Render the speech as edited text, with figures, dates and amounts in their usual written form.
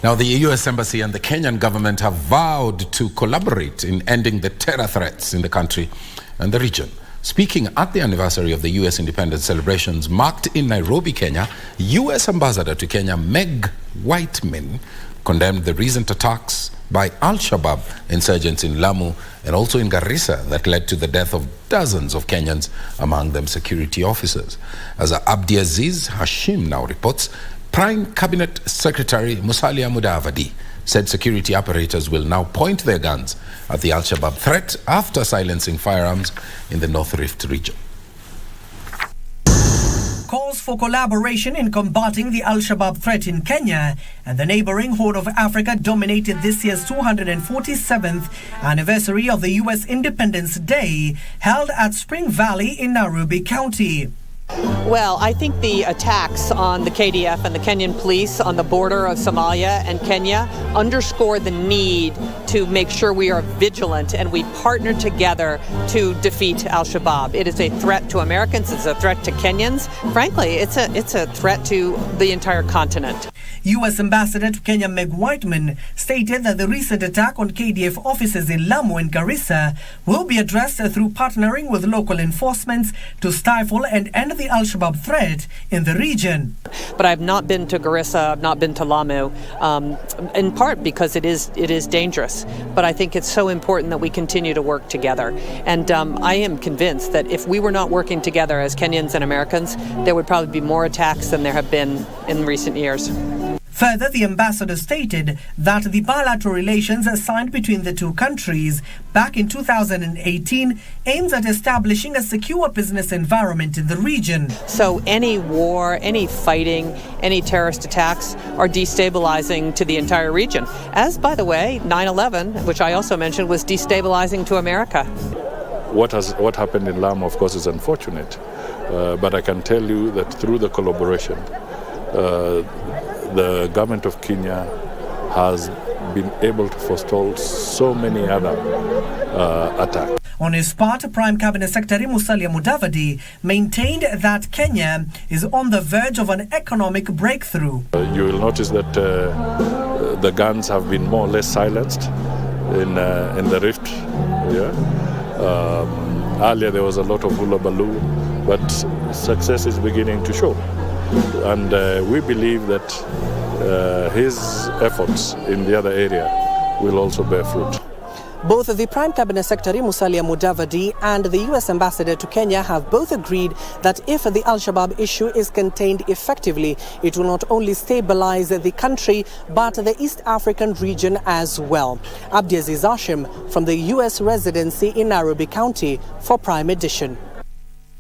Now, the US Embassy and the Kenyan government have vowed to collaborate in ending the terror threats in the country and the region. Speaking at the anniversary of the US independence celebrations marked in Nairobi, Kenya, US Ambassador to Kenya Meg Whitemain condemned the recent attacks by Alshabaab insurgents in Lamu and also in Garissa that led to the death of dozens of Kenyans, among them security officers. As Abdiaziz Hashim now reports, Prime Cabinet Secretary Musalia Mudavadi said security apparatus will now point their guns at the Alshabaab threat after silencing firearms in the North Rift region. Calls for collaboration in combating the Alshabaab threat in Kenya and the neighboring Horn of Africa dominated this year's 247th anniversary of the US Independence Day, held at Spring Valley in Nairobi County. Well, I think the attacks on the KDF and the Kenyan police on the border of Somalia and Kenya underscore the need to make sure we are vigilant and we partner together to defeat Al-Shabaab. It is a threat to Americans, it's a threat to Kenyans. Frankly, it's a threat to the entire continent. US Ambassador to Kenya Meg Whitemain stated that the recent attack on KDF offices in Lamu and Garissa will be addressed through partnering with local enforcements to stifle and end the Al-Shabaab threat in the region. But I've not been to Garissa, I've not been to Lamu, in part because it is dangerous. But I think it's so important that we continue to work together. And I am convinced that if we were not working together as Kenyans and Americans, there would probably be more attacks than there have been in recent years. Further, the ambassador stated that the bilateral relations signed between the two countries back in 2018 aims at establishing a secure business environment in the region. So any war, any fighting, any terrorist attacks are destabilizing to the entire region. As, by the way, 9/11, which I also mentioned, was destabilizing to America. What happened in Lamu, of course, is unfortunate. But I can tell you that through the collaboration, the government of Kenya has been able to forestall so many other attacks. On his part, Prime Cabinet Secretary Musalia Mudavadi maintained that Kenya is on the verge of an economic breakthrough. You will notice that the guns have been more or less silenced in the rift. Earlier there was a lot of hullabaloo, but success is beginning to show. And we believe that his efforts in the other area will also bear fruit. Both the Prime Cabinet Secretary Musalia Mudavadi and the US Ambassador to Kenya have both agreed that if the Al-Shabaab issue is contained effectively, it will not only stabilize the country, but the East African region as well. Abdiaziz Hashim from the US Residency in Nairobi County for Prime Edition.